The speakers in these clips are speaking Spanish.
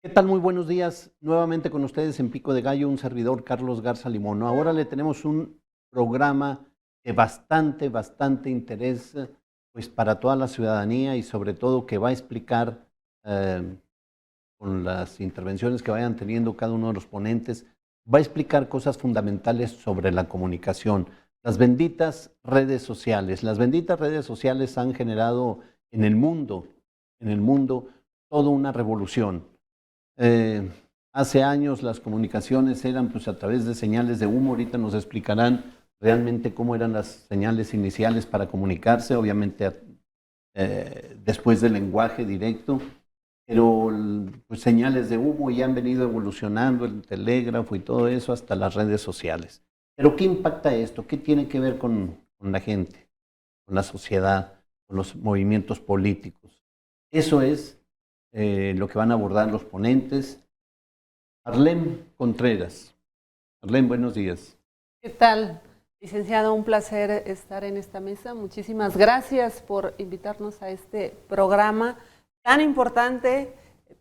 ¿Qué tal? Muy buenos días. Nuevamente con ustedes en Pico de Gallo, un servidor, Carlos Garza Limón. Ahora le tenemos un programa de bastante interés pues, para toda la ciudadanía y sobre todo que va a explicar eh, con las intervenciones que vayan teniendo cada uno de los ponentes, va a explicar cosas fundamentales sobre la comunicación. Las benditas redes sociales. Las benditas redes sociales han generado en el mundo, toda una revolución. Eh, Hace años las comunicaciones eran pues a través de señales de humo. Ahorita nos explicarán realmente cómo eran las señales iniciales para comunicarse, obviamente después del lenguaje directo, pero pues, señales de humo ya han venido evolucionando, el telégrafo y todo eso hasta las redes sociales. Pero ¿qué impacta esto? ¿Qué tiene que ver con la gente, con la sociedad, con los movimientos políticos? Eso es lo que van a abordar los ponentes. Arlén Contreras. Arlén, buenos días. ¿Qué tal, licenciado? Un placer estar en esta mesa. Muchísimas gracias por invitarnos a este programa tan importante,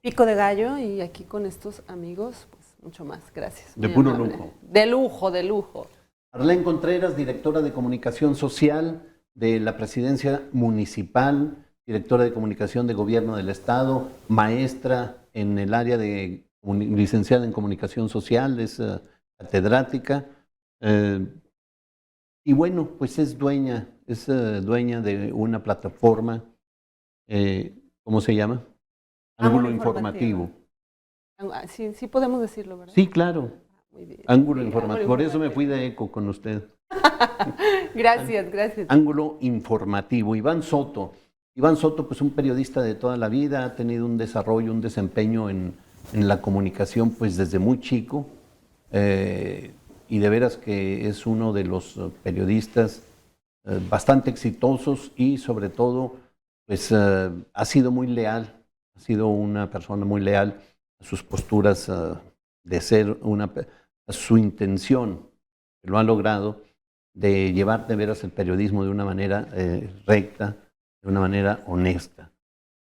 Pico de Gallo, y aquí con estos amigos, pues mucho más. Gracias. De puro lujo. De lujo, de lujo. Arlén Contreras, directora de Comunicación Social de la Presidencia Municipal, directora de Comunicación de Gobierno del Estado, maestra en el área de licenciada en Comunicación Social, es catedrática. Y bueno, pues es dueña de una plataforma, ¿cómo se llama? Ángulo Informativo. Sí, sí podemos decirlo, ¿verdad? Sí, claro. Muy bien. Ángulo Informativo. Por eso me fui de eco con usted. Gracias, gracias. Ángulo Informativo. Iván Soto. Iván Soto, pues un periodista de toda la vida, ha tenido un desarrollo, un desempeño en la comunicación pues desde muy chico, y de veras que es uno de los periodistas bastante exitosos y sobre todo pues ha sido muy leal, ha sido una persona muy leal a sus posturas de ser a su intención, que lo ha logrado, de llevar de veras el periodismo de una manera recta, de una manera honesta.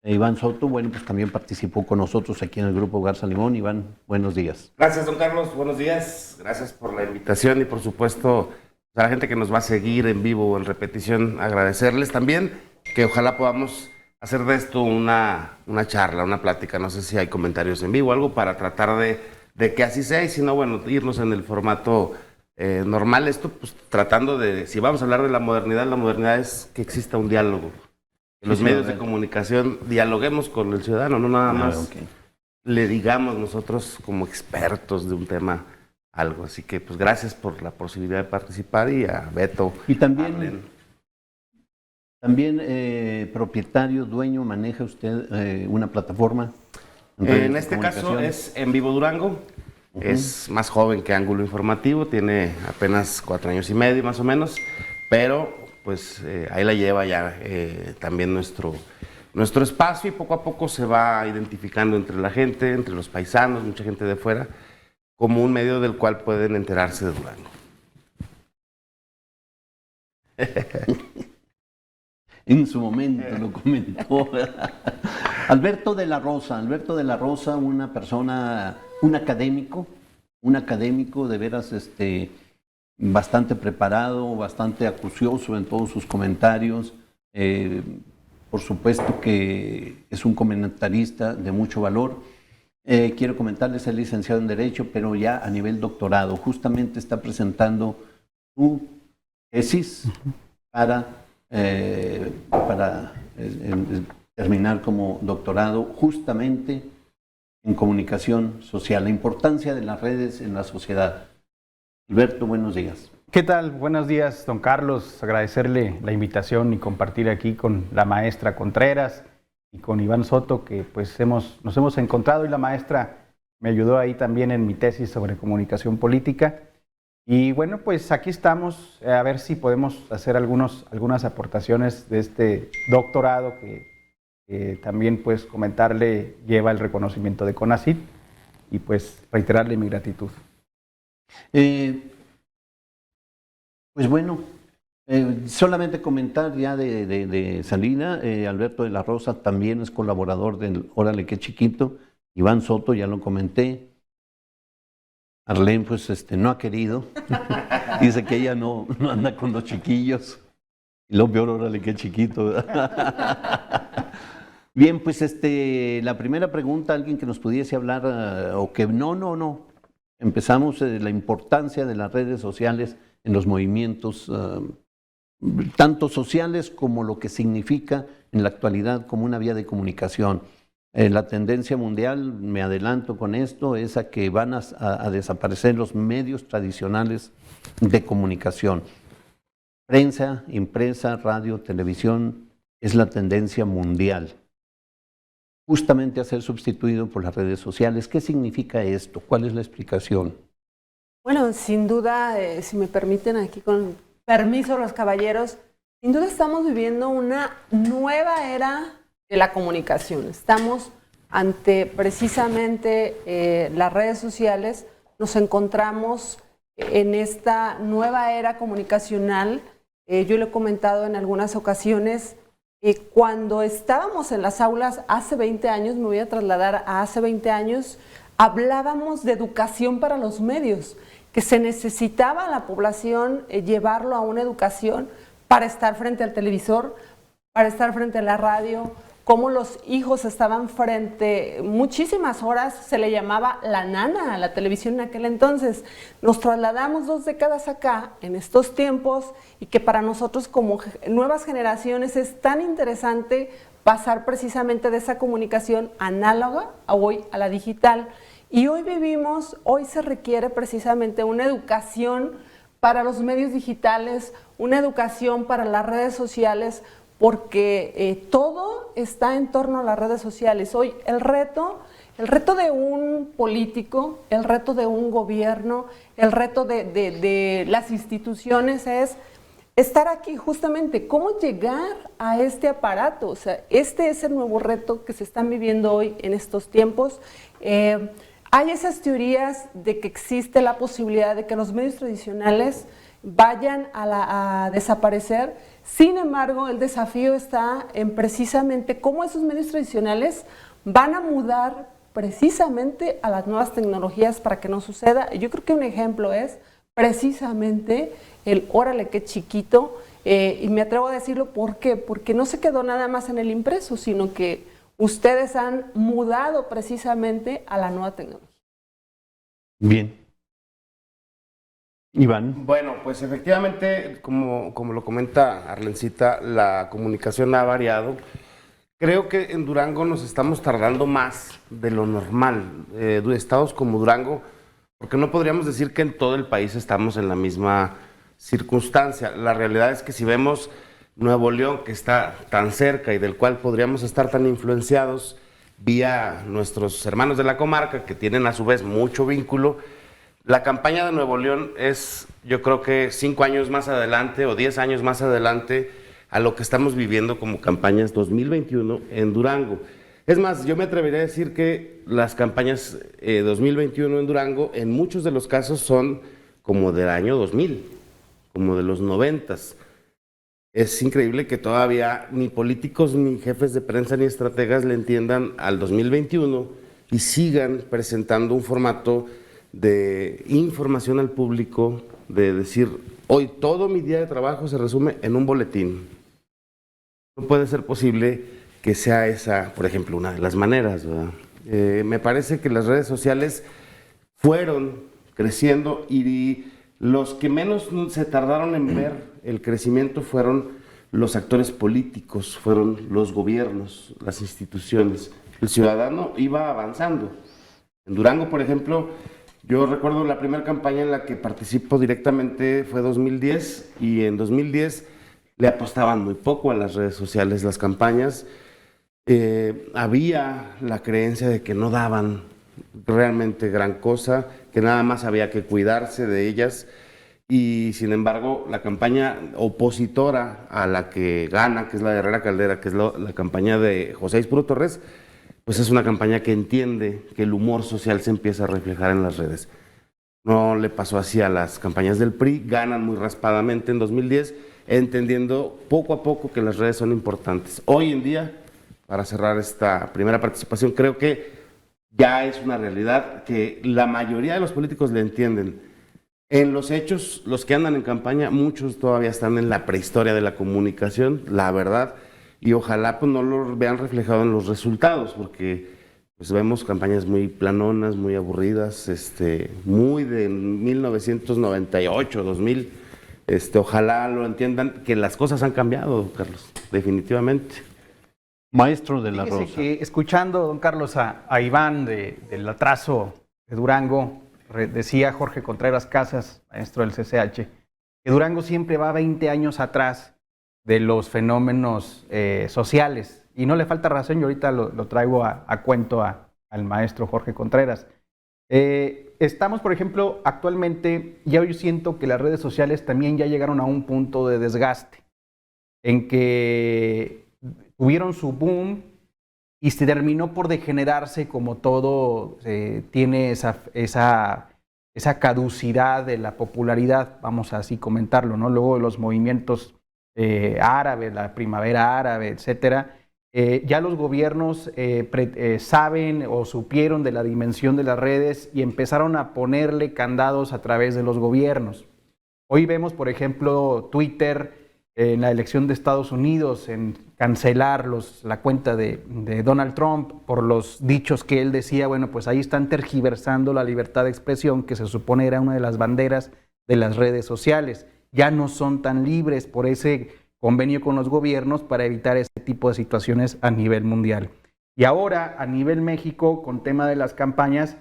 Iván Soto, bueno, pues también participó con nosotros aquí en el Grupo Garza Limón. Iván, buenos días. Gracias, don Carlos, buenos días. Gracias por la invitación y por supuesto a la gente que nos va a seguir en vivo o en repetición, agradecerles también que ojalá podamos hacer de esto una charla, una plática. No sé si hay comentarios en vivo, algo para tratar de que así sea y si no, bueno, irnos en el formato normal. Esto pues tratando de, si vamos a hablar de la modernidad es que exista un diálogo. Los medios de comunicación dialoguemos con el ciudadano, no nada más le digamos nosotros como expertos de un tema algo. Así que pues gracias por la posibilidad de participar y a Beto. Y también propietario, dueño, maneja usted una plataforma. En este caso es En Vivo Durango. Es más joven que Ángulo Informativo, tiene apenas 4 años y medio más o menos, pero pues ahí la lleva ya también nuestro espacio y poco a poco se va identificando entre la gente, entre los paisanos, mucha gente de fuera, como un medio del cual pueden enterarse de Durango. En su momento lo comentó. Alberto de la Rosa, una persona, un académico de veras bastante preparado, bastante acucioso en todos sus comentarios. Por supuesto que es un comentarista de mucho valor. Quiero comentarles, es licenciado en Derecho, pero ya a nivel doctorado. Justamente está presentando su tesis para terminar como doctorado justamente en comunicación social, la importancia de las redes en la sociedad. Alberto, buenos días. ¿Qué tal? Buenos días, don Carlos. Agradecerle la invitación y compartir aquí con la maestra Contreras y con Iván Soto, que pues nos hemos encontrado y la maestra me ayudó ahí también en mi tesis sobre comunicación política. Y bueno, pues aquí estamos a ver si podemos hacer algunas aportaciones de este doctorado que también pues comentarle lleva el reconocimiento de CONACYT y pues reiterarle mi gratitud. Pues bueno, solamente comentar ya de salida, Alberto de la Rosa también es colaborador del Órale Qué Chiquito, Iván Soto, ya lo comenté. Arlene, pues no ha querido. Dice que ella no anda con los chiquillos. Y lo peor, órale, qué chiquito, ¿verdad? Bien, pues la primera pregunta, alguien que nos pudiese hablar, o que no. Empezamos de la importancia de las redes sociales en los movimientos, tanto sociales como lo que significa en la actualidad como una vía de comunicación. La tendencia mundial, me adelanto con esto, es a que van a desaparecer los medios tradicionales de comunicación. Prensa, impresa, radio, televisión, es la tendencia mundial. Justamente a ser sustituido por las redes sociales. ¿Qué significa esto? ¿Cuál es la explicación? Bueno, sin duda, si me permiten aquí con permiso los caballeros, sin duda estamos viviendo una nueva era de la comunicación. Estamos ante precisamente las redes sociales, nos encontramos en esta nueva era comunicacional. Yo lo he comentado en algunas ocasiones, cuando estábamos en las aulas hace 20 años, me voy a trasladar a hace 20 años, hablábamos de educación para los medios, que se necesitaba a la población llevarlo a una educación para estar frente al televisor, para estar frente a la radio, cómo los hijos estaban frente muchísimas horas, se le llamaba la nana a la televisión en aquel entonces. Nos trasladamos 2 décadas acá, en estos tiempos, y que para nosotros como nuevas generaciones es tan interesante pasar precisamente de esa comunicación análoga a hoy a la digital. Y hoy hoy se requiere precisamente una educación para los medios digitales, una educación para las redes sociales, porque todo está en torno a las redes sociales. Hoy el reto de un político, el reto de un gobierno, el reto de las instituciones es estar aquí justamente, cómo llegar a este aparato. O sea, este es el nuevo reto que se están viviendo hoy en estos tiempos. Hay esas teorías de que existe la posibilidad de que los medios tradicionales vayan a desaparecer. Sin embargo, el desafío está en precisamente cómo esos medios tradicionales van a mudar precisamente a las nuevas tecnologías para que no suceda. Yo creo que un ejemplo es precisamente el órale qué chiquito, y me atrevo a decirlo, ¿por qué? Porque no se quedó nada más en el impreso, sino que ustedes han mudado precisamente a la nueva tecnología. Bien. Iván. Bueno, pues efectivamente, como lo comenta Arlencita, la comunicación ha variado. Creo que en Durango nos estamos tardando más de lo normal. Estados como Durango, porque no podríamos decir que en todo el país estamos en la misma circunstancia. La realidad es que si vemos Nuevo León, que está tan cerca y del cual podríamos estar tan influenciados vía nuestros hermanos de la comarca, que tienen a su vez mucho vínculo, la campaña de Nuevo León es, yo creo que 5 años más adelante o 10 años más adelante a lo que estamos viviendo como campañas 2021 en Durango. Es más, yo me atrevería a decir que las campañas 2021 en Durango en muchos de los casos son como del año 2000, como de los 90s. Es increíble que todavía ni políticos, ni jefes de prensa, ni estrategas le entiendan al 2021 y sigan presentando un formato de información al público, de decir, hoy todo mi día de trabajo se resume en un boletín. No puede ser posible que sea esa, por ejemplo, una de las maneras, ¿verdad? Me parece que las redes sociales fueron creciendo y los que menos se tardaron en ver el crecimiento fueron los actores políticos, fueron los gobiernos, las instituciones. El ciudadano iba avanzando. En Durango, por ejemplo, yo recuerdo la primera campaña en la que participo directamente fue 2010 y en 2010 le apostaban muy poco a las redes sociales las campañas. Había la creencia de que no daban realmente gran cosa, que nada más había que cuidarse de ellas y sin embargo la campaña opositora a la que gana, que es la de Herrera Caldera, que es la campaña de José Ispuro Torres, pues es una campaña que entiende que el humor social se empieza a reflejar en las redes. No le pasó así a las campañas del PRI, ganan muy raspadamente en 2010, entendiendo poco a poco que las redes son importantes. Hoy en día, para cerrar esta primera participación, creo que ya es una realidad que la mayoría de los políticos le entienden. En los hechos, los que andan en campaña, muchos todavía están en la prehistoria de la comunicación, la verdad, y ojalá pues no lo vean reflejado en los resultados, porque pues vemos campañas muy planonas, muy aburridas, muy de 1998, 2000. Ojalá lo entiendan, que las cosas han cambiado, Carlos, definitivamente. Maestro de la Fíjese Rosa. que escuchando, don Carlos, a Iván del atraso de Durango, decía Jorge Contreras Casas, maestro del CCH, que Durango siempre va 20 años atrás de los fenómenos sociales. Y no le falta razón, yo ahorita lo traigo a cuento al maestro Jorge Contreras. Estamos, por ejemplo, actualmente, ya yo siento que las redes sociales también ya llegaron a un punto de desgaste, en que tuvieron su boom y se terminó por degenerarse, como todo tiene esa caducidad de la popularidad, vamos a así comentarlo, ¿no? Luego de los movimientos árabes, la primavera árabe, etcétera, ya los gobiernos saben o supieron de la dimensión de las redes y empezaron a ponerle candados a través de los gobiernos. Hoy vemos, por ejemplo, Twitter en la elección de Estados Unidos, en cancelar la cuenta de Donald Trump por los dichos que él decía. Bueno, pues ahí están tergiversando la libertad de expresión, que se supone era una de las banderas de las redes sociales. Ya no son tan libres por ese convenio con los gobiernos para evitar ese tipo de situaciones a nivel mundial. Y ahora, a nivel México, con tema de las campañas,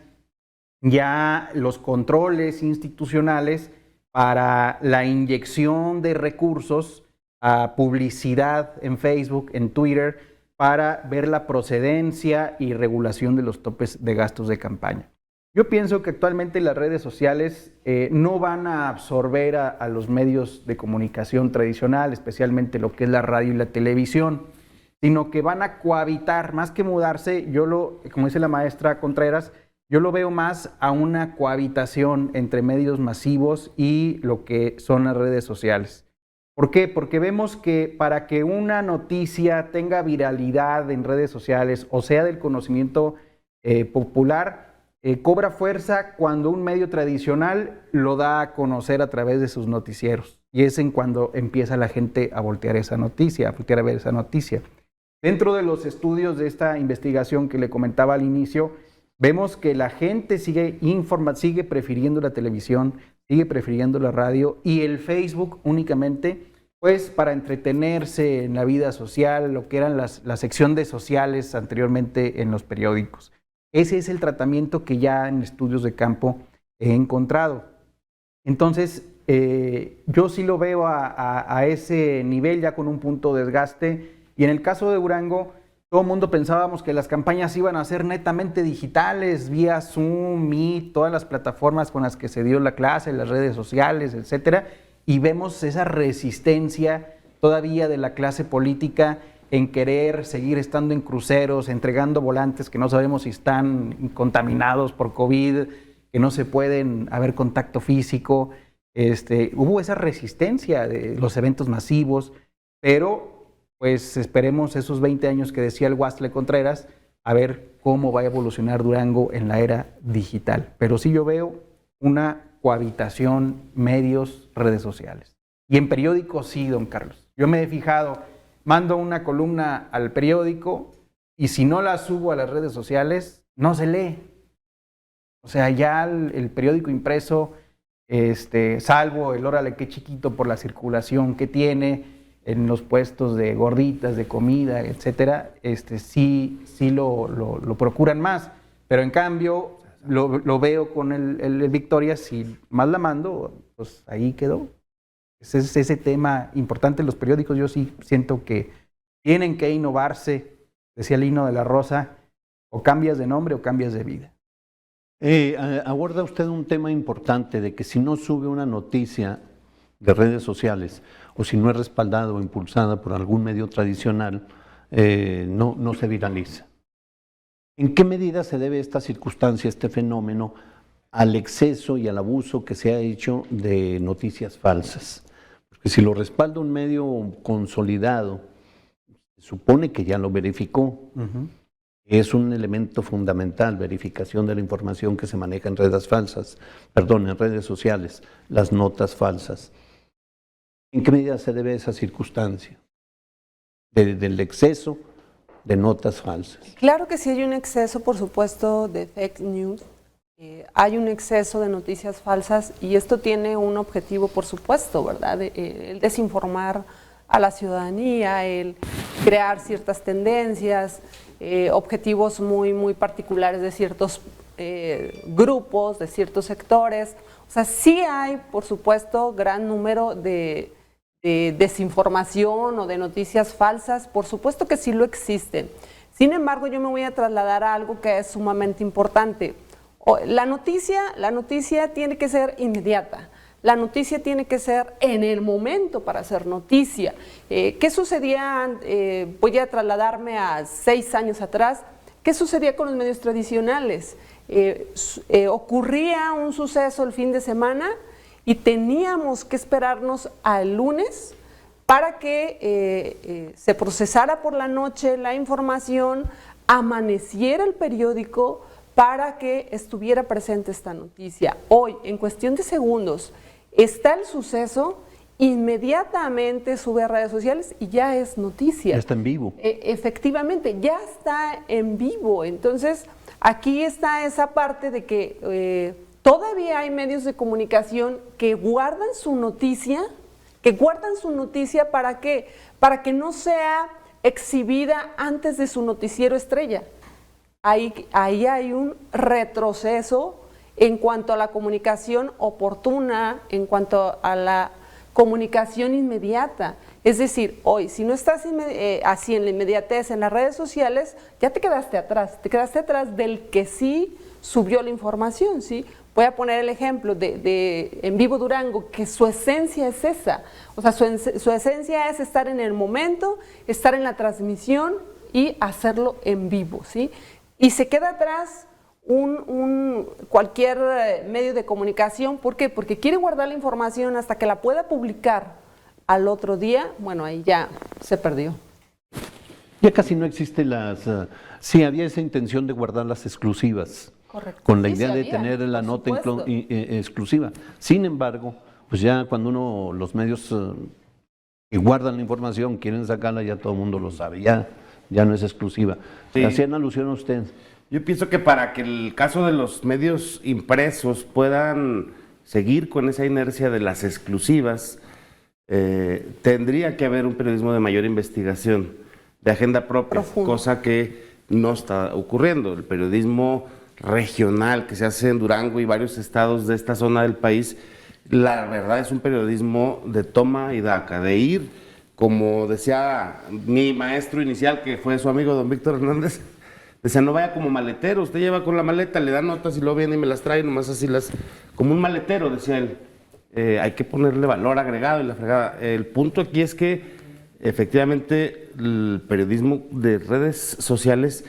ya los controles institucionales para la inyección de recursos a publicidad en Facebook, en Twitter, para ver la procedencia y regulación de los topes de gastos de campaña. Yo pienso que actualmente las redes sociales no van a absorber a los medios de comunicación tradicional, especialmente lo que es la radio y la televisión, sino que van a cohabitar, más que mudarse, como dice la maestra Contreras, yo lo veo más a una cohabitación entre medios masivos y lo que son las redes sociales. ¿Por qué? Porque vemos que para que una noticia tenga viralidad en redes sociales o sea del conocimiento popular, cobra fuerza cuando un medio tradicional lo da a conocer a través de sus noticieros. Y es en cuando empieza la gente a voltear esa noticia, a voltear a ver esa noticia. Dentro de los estudios de esta investigación que le comentaba al inicio, vemos que la gente sigue prefiriendo la televisión, sigue prefiriendo la radio y el Facebook únicamente, pues para entretenerse en la vida social, lo que eran la sección de sociales anteriormente en los periódicos. Ese es el tratamiento que ya en estudios de campo he encontrado. Entonces, yo sí lo veo a ese nivel ya con un punto de desgaste. Y en el caso de Durango, todo el mundo pensábamos que las campañas iban a ser netamente digitales, vía Zoom, Meet, todas las plataformas con las que se dio la clase, las redes sociales, etcétera. Y vemos esa resistencia todavía de la clase política en querer seguir estando en cruceros, entregando volantes que no sabemos si están contaminados por COVID, que no se pueden haber contacto físico. Hubo esa resistencia de los eventos masivos, pero pues esperemos esos 20 años que decía el Huastle Contreras, a ver cómo va a evolucionar Durango en la era digital. Pero sí yo veo una cohabitación medios, redes sociales. Y en periódicos sí, don Carlos. Yo me he fijado, mando una columna al periódico y si no la subo a las redes sociales, no se lee. O sea, ya el periódico impreso, salvo el Órale qué chiquito por la circulación que tiene en los puestos de gorditas, de comida, etcétera, sí lo procuran más. Pero en cambio, lo veo con el Victoria, si más la mando, pues ahí quedó. Ese es ese tema importante en los periódicos. Yo sí siento que tienen que innovarse, decía Lino de la Rosa, o cambias de nombre o cambias de vida. Aborda usted un tema importante de que si no sube una noticia de redes sociales o si no es respaldada o impulsada por algún medio tradicional, no se viraliza. ¿En qué medida se debe esta circunstancia, este fenómeno, al exceso y al abuso que se ha hecho de noticias falsas? Porque si lo respalda un medio consolidado, se supone que ya lo verificó. Es un elemento fundamental, verificación de la información que se maneja en redes falsas, perdón, en redes sociales, las notas falsas. ¿En qué medida se debe esa circunstancia del exceso de notas falsas? Claro que sí hay un exceso, por supuesto, de fake news. Hay un exceso de noticias falsas y esto tiene un objetivo, por supuesto, ¿verdad? El desinformar a la ciudadanía, el crear ciertas tendencias, objetivos muy particulares de ciertos grupos, de ciertos sectores. O sea, sí hay, por supuesto, gran número de desinformación o de noticias falsas, por supuesto que sí lo existen. Sin embargo, yo me voy a trasladar a algo que es sumamente importante. La noticia tiene que ser inmediata. La noticia tiene que ser en el momento para hacer noticia. ¿Qué sucedía? Voy a trasladarme a 6 años atrás. ¿Qué sucedía con los medios tradicionales? Ocurría un suceso el fin de semana y teníamos que esperarnos al lunes para que se procesara por la noche la información, amaneciera el periódico para que estuviera presente esta noticia. Hoy, en cuestión de segundos, está el suceso, inmediatamente sube a redes sociales y ya es noticia. Ya está en vivo. Efectivamente, ya está en vivo. Entonces, aquí está esa parte de que todavía hay medios de comunicación que guardan su noticia, ¿para qué? Para que no sea exhibida antes de su noticiero estrella. Ahí hay un retroceso en cuanto a la comunicación oportuna, en cuanto a la comunicación inmediata. Es decir, hoy, si no estás así en la inmediatez en las redes sociales, ya te quedaste atrás del que sí subió la información, ¿sí? Voy a poner el ejemplo de En Vivo Durango, que su esencia es esa. O sea, su esencia es estar en el momento, estar en la transmisión y hacerlo en vivo, ¿sí? Y se queda atrás cualquier medio de comunicación. ¿Por qué? Porque quiere guardar la información hasta que la pueda publicar al otro día. Bueno, ahí ya se perdió. Ya casi no existe sí había esa intención de guardar las exclusivas. Correcto. Con la Sí, idea sí de había, tener la por nota supuesto. exclusiva. Sin embargo, pues ya cuando los medios que guardan la información quieren sacarla, ya todo el mundo lo sabe, ya no es exclusiva. Sí. ¿Hacían alusión a usted? Yo pienso que para que el caso de los medios impresos puedan seguir con esa inercia de las exclusivas, tendría que haber un periodismo de mayor investigación, de agenda propia, Profundo. cosa que no está ocurriendo. El periodismo regional que se hace en Durango y varios estados de esta zona del país, la verdad es un periodismo de toma y daca, de ir, como decía mi maestro inicial, que fue su amigo don Víctor Hernández, decía, no vaya como maletero, usted lleva con la maleta, le da notas y luego viene y me las trae, nomás así como un maletero, decía él. Hay que ponerle valor agregado y la fregada. El punto aquí es que efectivamente el periodismo de redes sociales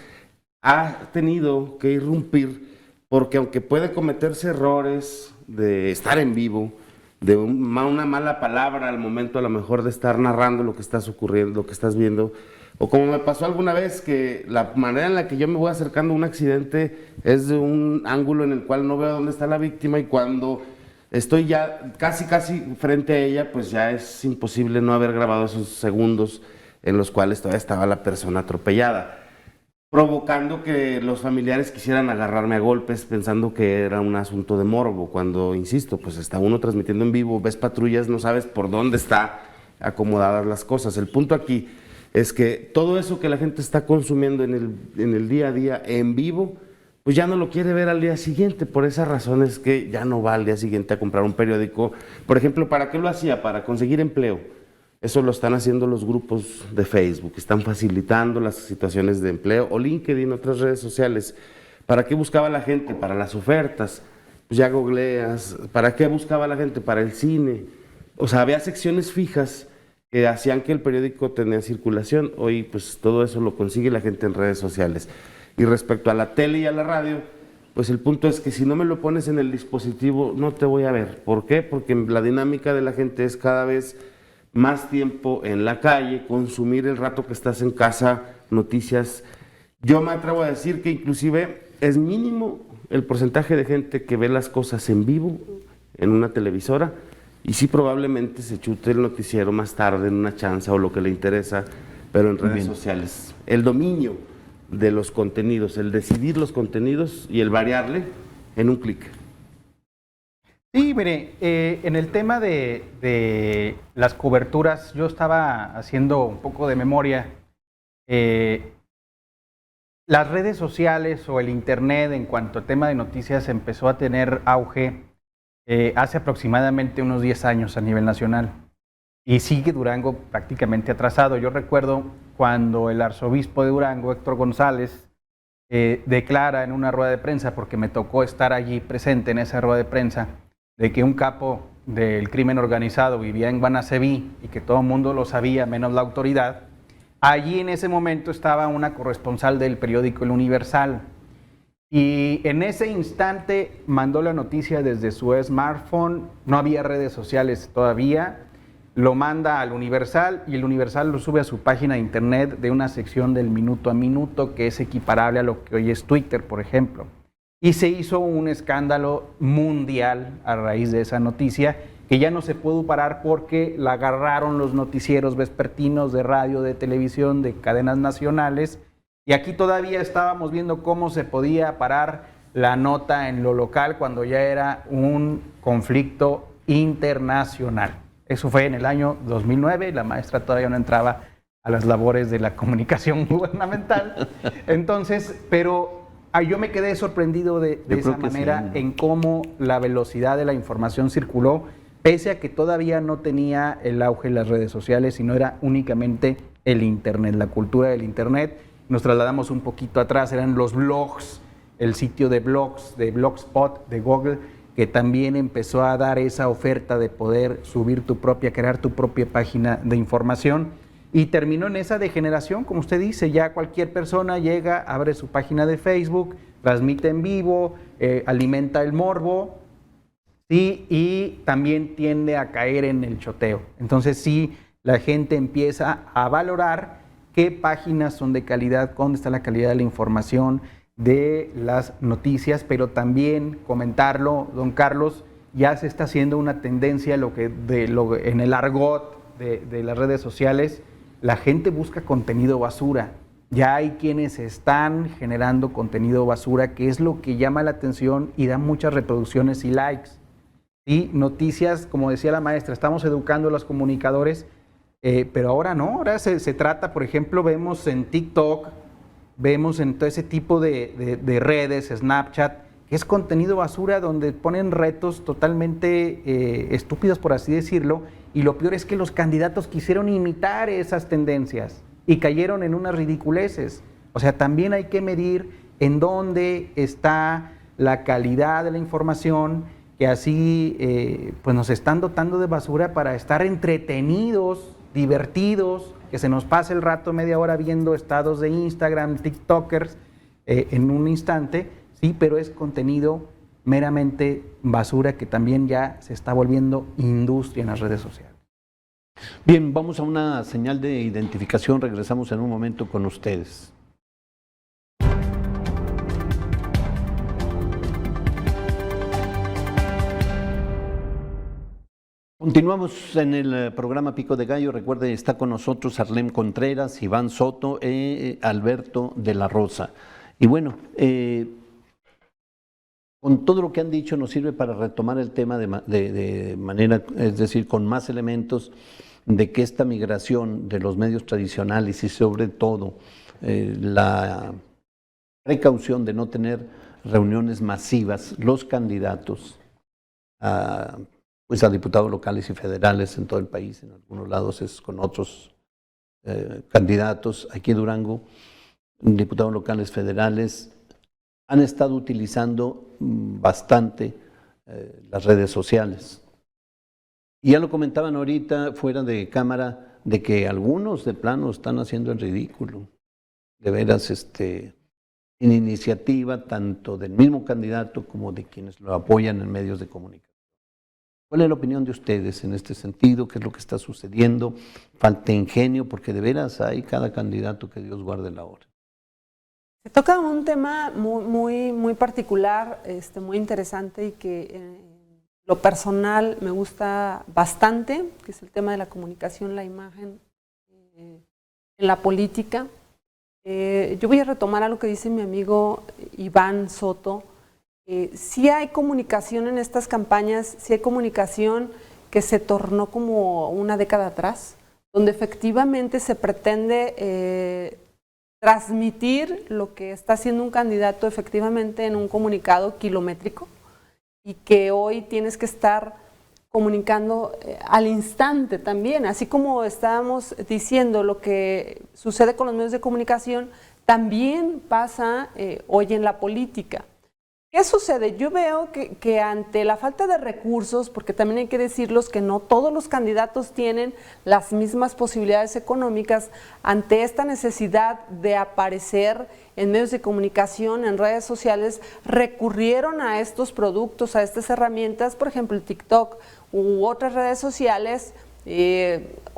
ha tenido que irrumpir, porque aunque puede cometerse errores de estar en vivo, de una mala palabra al momento a lo mejor de estar narrando lo que estás ocurriendo, lo que estás viendo, o como me pasó alguna vez, que la manera en la que yo me voy acercando a un accidente es de un ángulo en el cual no veo dónde está la víctima, y cuando estoy ya casi frente a ella, pues ya es imposible no haber grabado esos segundos en los cuales todavía estaba la persona atropellada, provocando que los familiares quisieran agarrarme a golpes pensando que era un asunto de morbo, cuando, insisto, pues está uno transmitiendo en vivo, ves patrullas, no sabes por dónde está acomodadas las cosas. El punto aquí es que todo eso que la gente está consumiendo en el día a día en vivo, pues ya no lo quiere ver al día siguiente. Por esa razón es que ya no va al día siguiente a comprar un periódico. Por ejemplo, ¿para qué lo hacía? Para conseguir empleo. Eso lo están haciendo los grupos de Facebook, están facilitando las situaciones de empleo, o LinkedIn, otras redes sociales. ¿Para qué buscaba la gente? Para las ofertas. Pues ya googleas. ¿Para qué buscaba la gente? Para el cine. O sea, había secciones fijas que hacían que el periódico tenía circulación. Hoy pues todo eso lo consigue la gente en redes sociales. Y respecto a la tele y a la radio, pues el punto es que si no me lo pones en el dispositivo, no te voy a ver. ¿Por qué? Porque la dinámica de la gente es cada vez más tiempo en la calle, consumir el rato que estás en casa, noticias, Yo me atrevo a decir que inclusive es mínimo el porcentaje de gente que ve las cosas en vivo en una televisora y sí probablemente se chute el noticiero más tarde en una chanza o lo que le interesa, pero en redes sociales. El dominio de los contenidos, el decidir los contenidos y el variarle en un clic. Sí, mire, en el tema de las coberturas, yo estaba haciendo un poco de memoria. Las redes sociales o el Internet en cuanto a tema de noticias empezó a tener auge hace aproximadamente unos 10 años a nivel nacional y sigue Durango prácticamente atrasado. Yo recuerdo cuando el arzobispo de Durango, Héctor González, declara en una rueda de prensa, porque me tocó estar allí presente en esa rueda de prensa, de que un capo del crimen organizado vivía en Guanaceví y que todo el mundo lo sabía, menos la autoridad. Allí en ese momento estaba una corresponsal del periódico El Universal y en ese instante mandó la noticia desde su smartphone, no había redes sociales todavía, lo manda al Universal y el Universal lo sube a su página de internet de una sección del minuto a minuto que es equiparable a lo que hoy es Twitter, por ejemplo. Y se hizo un escándalo mundial a raíz de esa noticia que ya no se pudo parar porque la agarraron los noticieros vespertinos de radio, de televisión, de cadenas nacionales. Y aquí todavía estábamos viendo cómo se podía parar la nota en lo local cuando ya era un conflicto internacional. Eso fue en el año 2009, la maestra todavía no entraba a las labores de la comunicación gubernamental. Entonces, pero yo me quedé sorprendido de esa manera, sí, en cómo la velocidad de la información circuló, pese a que todavía no tenía el auge en las redes sociales, sino era únicamente el Internet, la cultura del Internet. Nos trasladamos un poquito atrás, eran los blogs, el sitio de blogs, de Blogspot, de Google, que también empezó a dar esa oferta de poder subir crear tu propia página de información. Y terminó en esa degeneración, como usted dice, ya cualquier persona llega, abre su página de Facebook, transmite en vivo, alimenta el morbo, ¿sí? Y también tiende a caer en el choteo. Entonces sí, la gente empieza a valorar qué páginas son de calidad, dónde está la calidad de la información, de las noticias, pero también comentarlo, don Carlos, ya se está haciendo una tendencia en el argot de las redes sociales. La gente busca contenido basura. Ya hay quienes están generando contenido basura, que es lo que llama la atención y da muchas reproducciones y likes. Y noticias, como decía la maestra, estamos educando a los comunicadores, pero ahora no, ahora se trata, por ejemplo, vemos en TikTok, vemos en todo ese tipo de redes, Snapchat, que es contenido basura donde ponen retos totalmente estúpidos, por así decirlo, y lo peor es que los candidatos quisieron imitar esas tendencias y cayeron en unas ridiculeces. O sea, también hay que medir en dónde está la calidad de la información, que así pues nos están dotando de basura para estar entretenidos, divertidos, que se nos pase el rato, media hora viendo estados de Instagram, TikTokers, en un instante, sí, pero es contenido meramente basura que también ya se está volviendo industria en las redes sociales. Bien, vamos a una señal de identificación, regresamos en un momento con ustedes. Continuamos en el programa Pico de Gallo. Recuerde, está con nosotros Arlem Contreras, Iván Soto, Alberto de la Rosa. Y bueno, con todo lo que han dicho nos sirve para retomar el tema de manera, es decir, con más elementos de que esta migración de los medios tradicionales y sobre todo la precaución de no tener reuniones masivas, los candidatos a diputados locales y federales en todo el país, en algunos lados es con otros candidatos, aquí en Durango, diputados locales federales, han estado utilizando bastante las redes sociales. Y ya lo comentaban ahorita fuera de cámara, de que algunos de plano están haciendo el ridículo. De veras, en iniciativa tanto del mismo candidato como de quienes lo apoyan en medios de comunicación. ¿Cuál es la opinión de ustedes en este sentido? ¿Qué es lo que está sucediendo? ¿Falta ingenio? Porque de veras hay cada candidato que Dios guarde la hora. Se toca un tema muy particular, muy interesante y que en lo personal me gusta bastante, que es el tema de la comunicación, la imagen en la política. Yo voy a retomar algo que dice mi amigo Iván Soto. Sí hay comunicación en estas campañas, sí hay comunicación que se tornó como una década atrás, donde efectivamente se pretende transmitir lo que está haciendo un candidato efectivamente en un comunicado kilométrico y que hoy tienes que estar comunicando al instante también, así como estábamos diciendo lo que sucede con los medios de comunicación, también pasa hoy en la política. ¿Qué sucede? Yo veo que ante la falta de recursos, porque también hay que decirlos que no todos los candidatos tienen las mismas posibilidades económicas, ante esta necesidad de aparecer en medios de comunicación, en redes sociales, recurrieron a estos productos, a estas herramientas, por ejemplo el TikTok u otras redes sociales,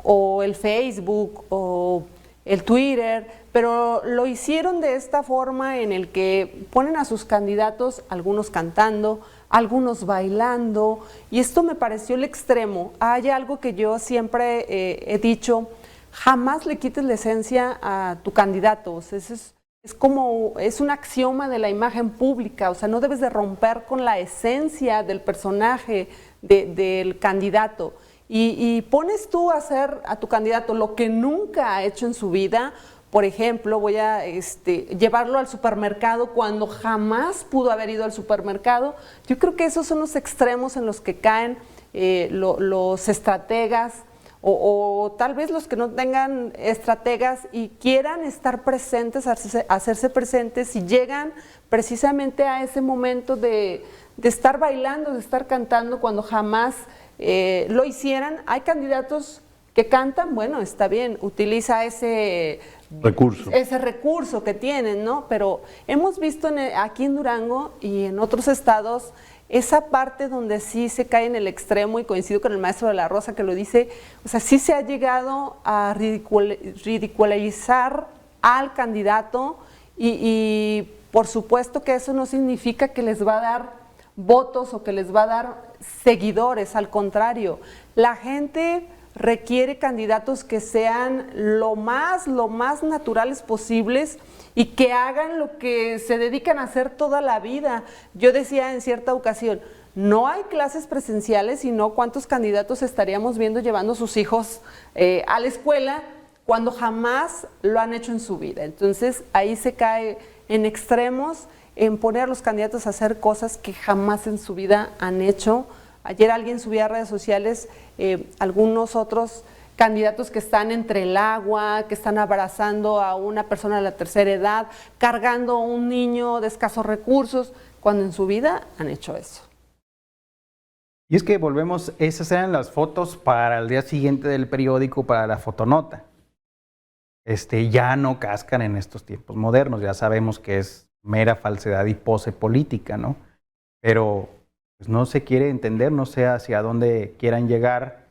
o el Facebook o el Twitter, pero lo hicieron de esta forma en el que ponen a sus candidatos, algunos cantando, algunos bailando, y esto me pareció el extremo. Hay algo que yo siempre he dicho, jamás le quites la esencia a tu candidato, o sea, es un axioma de la imagen pública, o sea, no debes de romper con la esencia del personaje, del candidato. Y pones tú a hacer a tu candidato lo que nunca ha hecho en su vida. Por ejemplo, voy a llevarlo al supermercado cuando jamás pudo haber ido al supermercado. Yo creo que esos son los extremos en los que caen los estrategas o tal vez los que no tengan estrategas y quieran estar presentes, hacerse presentes y llegan precisamente a ese momento de estar bailando, de estar cantando cuando jamás lo hicieran. Hay candidatos que cantan, bueno, está bien, utiliza ese recurso que tienen, ¿no? Pero hemos visto aquí en Durango y en otros estados esa parte donde sí se cae en el extremo, y coincido con el maestro de la Rosa que lo dice, o sea, sí se ha llegado a ridiculizar al candidato y por supuesto que eso no significa que les va a dar votos o que les va a dar seguidores, al contrario, la gente requiere candidatos que sean lo más naturales posibles y que hagan lo que se dedican a hacer toda la vida. Yo decía en cierta ocasión, no hay clases presenciales, sino cuántos candidatos estaríamos viendo llevando a sus hijos a la escuela cuando jamás lo han hecho en su vida. Entonces ahí se cae en extremos, en poner a los candidatos a hacer cosas que jamás en su vida han hecho. Ayer alguien subía a redes sociales algunos otros candidatos que están entre el agua, que están abrazando a una persona de la tercera edad, cargando a un niño de escasos recursos, cuando en su vida han hecho eso. Y es que volvemos, esas eran las fotos para el día siguiente del periódico, para la fotonota. Ya no cascan en estos tiempos modernos, ya sabemos que es mera falsedad y pose política, ¿no? Pero pues no se quiere entender, no sé hacia dónde quieran llegar.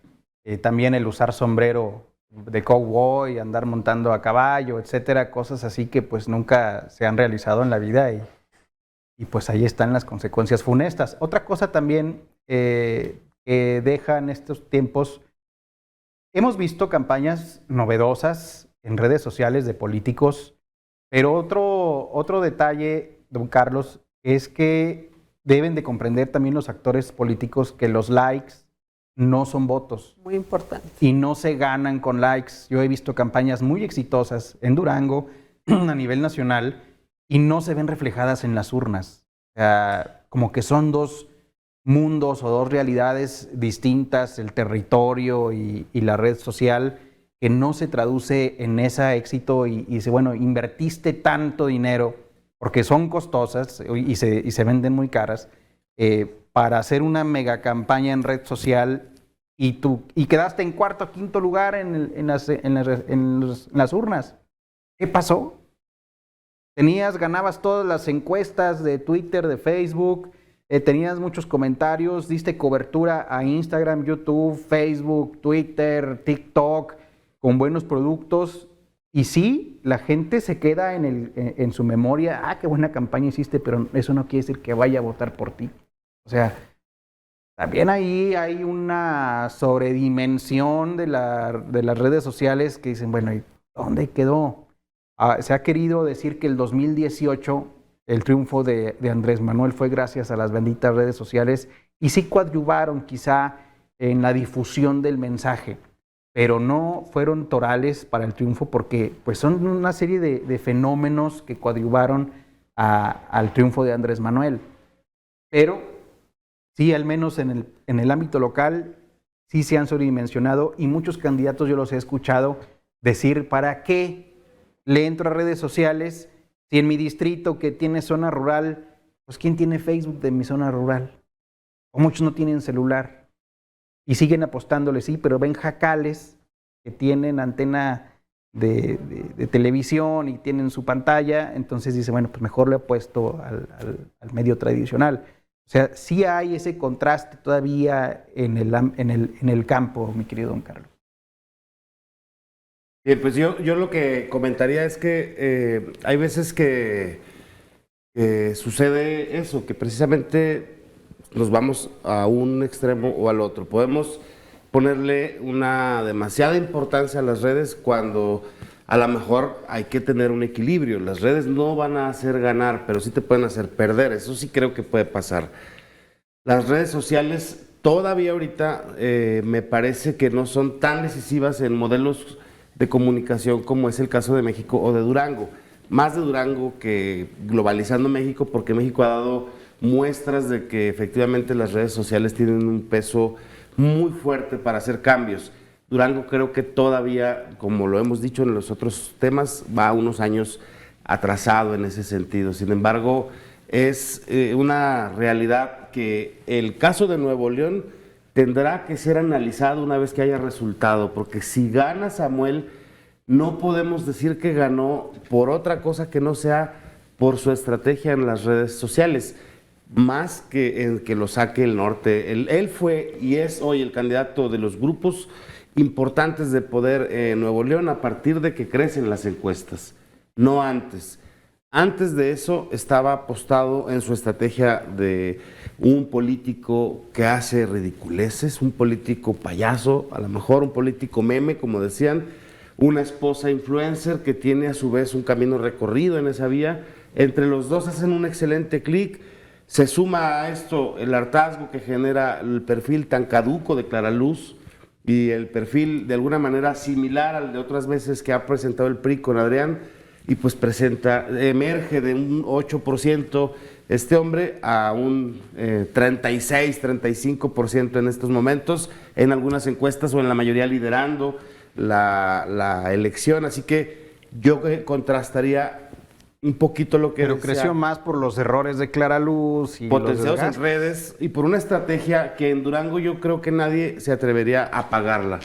También el usar sombrero de cowboy, andar montando a caballo, etcétera, cosas así que pues nunca se han realizado en la vida y pues ahí están las consecuencias funestas. Otra cosa también que dejan estos tiempos, hemos visto campañas novedosas en redes sociales de políticos, pero otro detalle, don Carlos, es que deben de comprender también los actores políticos que los likes no son votos. Muy importante. Y no se ganan con likes. Yo he visto campañas muy exitosas en Durango, a nivel nacional, y no se ven reflejadas en las urnas. O sea, como que son dos mundos o dos realidades distintas, el territorio y la red social, que no se traduce en ese éxito y dice, bueno, invertiste tanto dinero, porque son costosas y se venden muy caras, para hacer una mega campaña en red social y quedaste en cuarto o quinto lugar en las urnas. ¿Qué pasó? Ganabas todas las encuestas de Twitter, de Facebook, tenías muchos comentarios, diste cobertura a Instagram, YouTube, Facebook, Twitter, TikTok, con buenos productos, Y sí, la gente se queda en su memoria, qué buena campaña hiciste, pero eso no quiere decir que vaya a votar por ti. O sea, también ahí hay una sobredimensión de las redes sociales que dicen, bueno, ¿y dónde quedó? Se ha querido decir que el 2018, el triunfo de Andrés Manuel fue gracias a las benditas redes sociales y sí coadyuvaron quizá en la difusión del mensaje, pero no fueron torales para el triunfo porque pues son una serie de fenómenos que coadyuvaron al triunfo de Andrés Manuel. Pero sí, al menos en el ámbito local, sí se han sobredimensionado y muchos candidatos yo los he escuchado decir, ¿para qué le entro a redes sociales si en mi distrito que tiene zona rural, pues ¿quién tiene Facebook de mi zona rural? O muchos no tienen celular y siguen apostándole, sí, pero ven jacales que tienen antena de televisión y tienen su pantalla, entonces dice, bueno, pues mejor le apuesto al medio tradicional. O sea, sí hay ese contraste todavía en el campo, mi querido don Carlos. Bien, pues yo lo que comentaría es que hay veces que sucede eso, que precisamente nos vamos a un extremo o al otro. Podemos ponerle una demasiada importancia a las redes cuando a lo mejor hay que tener un equilibrio. Las redes no van a hacer ganar, pero sí te pueden hacer perder. Eso sí creo que puede pasar. Las redes sociales todavía ahorita me parece que no son tan decisivas en modelos de comunicación como es el caso de México o de Durango. Más de Durango que globalizando México, porque México ha dado muestras de que efectivamente las redes sociales tienen un peso muy fuerte para hacer cambios. Durango creo que todavía, como lo hemos dicho en los otros temas, va unos años atrasado en ese sentido. Sin embargo, es una realidad que el caso de Nuevo León tendrá que ser analizado una vez que haya resultado, porque si gana Samuel, no podemos decir que ganó por otra cosa que no sea por su estrategia en las redes sociales, más que en que lo saque el norte. Él fue y es hoy el candidato de los grupos importantes de poder en Nuevo León a partir de que crecen las encuestas, no antes. Antes de eso estaba apostado en su estrategia de un político que hace ridiculeces, un político payaso, a lo mejor un político meme, como decían, una esposa influencer que tiene a su vez un camino recorrido en esa vía. Entre los dos hacen un excelente clic. Se suma a esto el hartazgo que genera el perfil tan caduco de Clara Luz y el perfil de alguna manera similar al de otras veces que ha presentado el PRI con Adrián, y pues emerge de un 8% este hombre a un 36, 35% en estos momentos, en algunas encuestas o en la mayoría liderando la elección. Así que yo contrastaría un poquito lo que pero creció más por los errores de Clara Luz y potenciados en redes y por una estrategia que en Durango yo creo que nadie se atrevería a pagarla,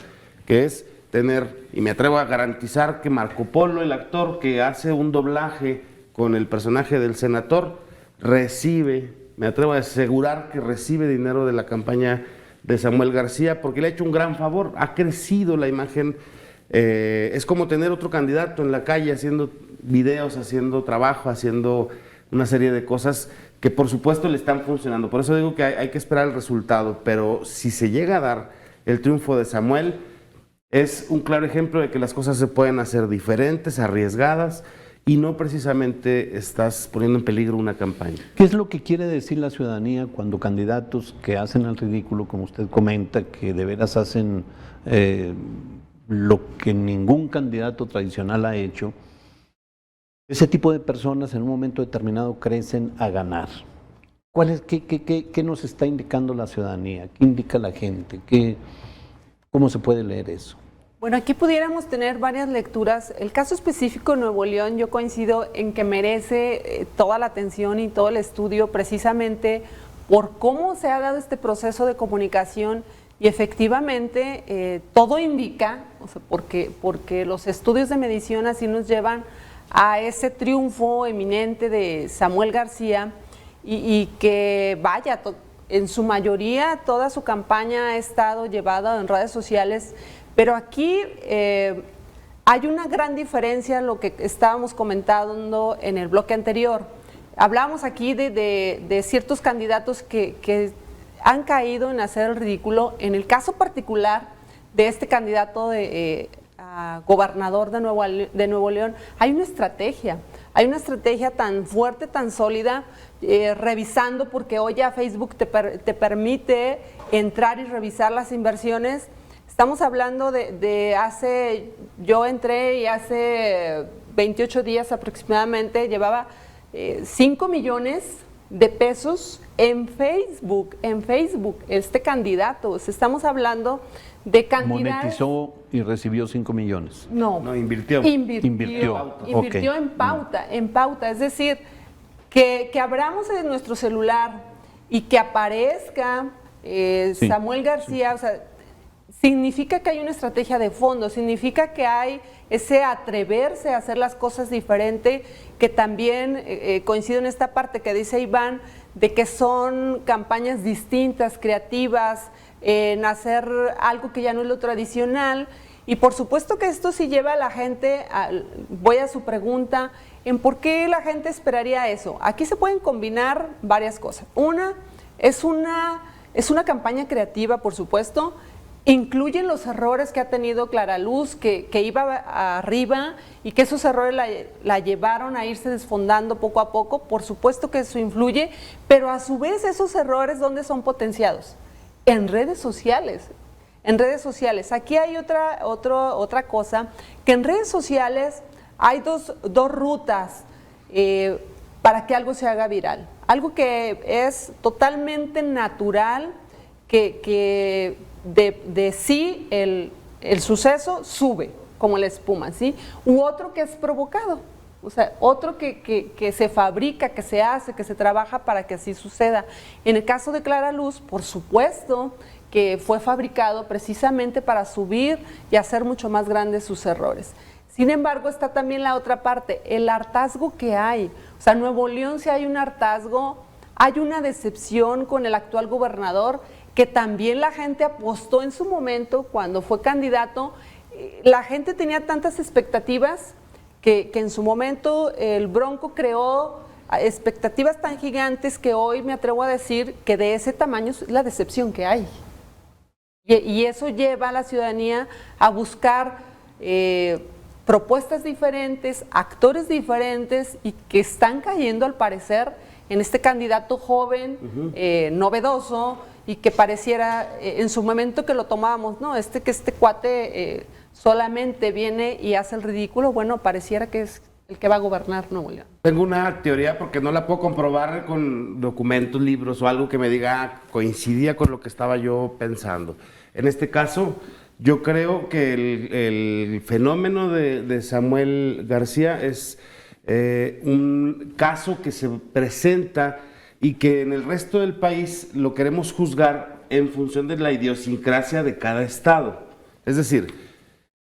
que es tener, y me atrevo a garantizar que Marco Polo, el actor que hace un doblaje con el personaje del senador, recibe, me atrevo a asegurar que recibe dinero de la campaña de Samuel García porque le ha hecho un gran favor, ha crecido la imagen. Es como tener otro candidato en la calle haciendo videos, haciendo trabajo, haciendo una serie de cosas que por supuesto le están funcionando. Por eso digo que hay que esperar el resultado, pero si se llega a dar el triunfo de Samuel, es un claro ejemplo de que las cosas se pueden hacer diferentes, arriesgadas, y no precisamente estás poniendo en peligro una campaña. ¿Qué es lo que quiere decir la ciudadanía cuando candidatos que hacen el ridículo, como usted comenta, que de veras hacen lo que ningún candidato tradicional ha hecho, ese tipo de personas en un momento determinado crecen a ganar? ¿Qué nos está indicando la ciudadanía? ¿Qué indica la gente? ¿Cómo se puede leer eso? Bueno, aquí pudiéramos tener varias lecturas. El caso específico de Nuevo León, yo coincido en que merece toda la atención y todo el estudio precisamente por cómo se ha dado este proceso de comunicación y efectivamente todo indica, o sea, porque los estudios de medición así nos llevan a ese triunfo eminente de Samuel García y que vaya, en su mayoría toda su campaña ha estado llevada en redes sociales. Pero aquí hay una gran diferencia en lo que estábamos comentando en el bloque anterior. Hablábamos aquí de ciertos candidatos que han caído en hacer el ridículo. En el caso particular de este candidato a gobernador de Nuevo León, hay una estrategia tan fuerte, tan sólida, revisando, porque hoy ya Facebook te permite entrar y revisar las inversiones. Estamos hablando yo entré y hace 28 días aproximadamente llevaba 5 millones de pesos en Facebook, este candidato. Estamos hablando de cantidades. Monetizó y recibió 5 millones. No, invirtió. Invirtió. En pauta. Es decir, que abramos en nuestro celular y que aparezca Samuel García, o sea, significa que hay una estrategia de fondo, significa que hay ese atreverse a hacer las cosas diferente, que también coincido en esta parte que dice Iván, de que son campañas distintas, creativas, en hacer algo que ya no es lo tradicional. Y por supuesto que esto sí lleva a la gente, voy a su pregunta, en por qué la gente esperaría eso. Aquí se pueden combinar varias cosas. Una, es una campaña creativa, por supuesto. Incluyen los errores que ha tenido Clara Luz, que iba arriba y que esos errores la llevaron a irse desfondando poco a poco. Por supuesto que eso influye, pero a su vez esos errores, ¿dónde son potenciados? En redes sociales. En redes sociales. Aquí hay otra cosa, que en redes sociales hay dos rutas para que algo se haga viral. Algo que es totalmente natural, que de sí el suceso sube como la espuma, ¿sí? U otro que es provocado, o sea, otro que se fabrica, que se hace, que se trabaja para que así suceda. En el caso de Clara Luz, por supuesto que fue fabricado precisamente para subir y hacer mucho más grandes sus errores. Sin embargo, está también la otra parte, el hartazgo que hay. O sea, Nuevo León, si hay un hartazgo, hay una decepción con el actual gobernador, que también la gente apostó en su momento cuando fue candidato. La gente tenía tantas expectativas que en su momento el Bronco creó expectativas tan gigantes que hoy me atrevo a decir que de ese tamaño es la decepción que hay. Y eso lleva a la ciudadanía a buscar propuestas diferentes, actores diferentes, y que están cayendo al parecer en este candidato joven, novedoso, y que pareciera en su momento que lo tomábamos, ¿no? Este cuate solamente viene y hace el ridículo, bueno, pareciera que es el que va a gobernar Nuevo León. Tengo una teoría, porque no la puedo comprobar con documentos, libros o algo que me diga coincidía con lo que estaba yo pensando. En este caso, yo creo que el fenómeno de Samuel García es un caso que se presenta y que en el resto del país lo queremos juzgar en función de la idiosincrasia de cada estado. Es decir,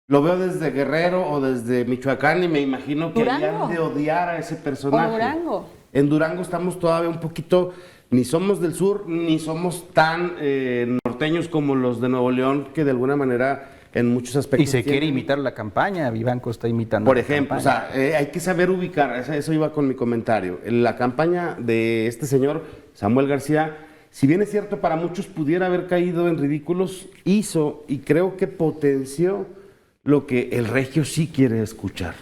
lo veo desde Guerrero o desde Michoacán y me imagino que han de odiar a ese personaje. O Durango. En Durango estamos todavía un poquito, ni somos del sur, ni somos tan norteños como los de Nuevo León, que de alguna manera en muchos aspectos. Y se quiere imitar la campaña, Vivanco está imitando. Por ejemplo, o sea, hay que saber ubicar, eso iba con mi comentario. La campaña de este señor, Samuel García, si bien es cierto para muchos pudiera haber caído en ridículos, hizo y creo que potenció lo que el regio sí quiere escuchar.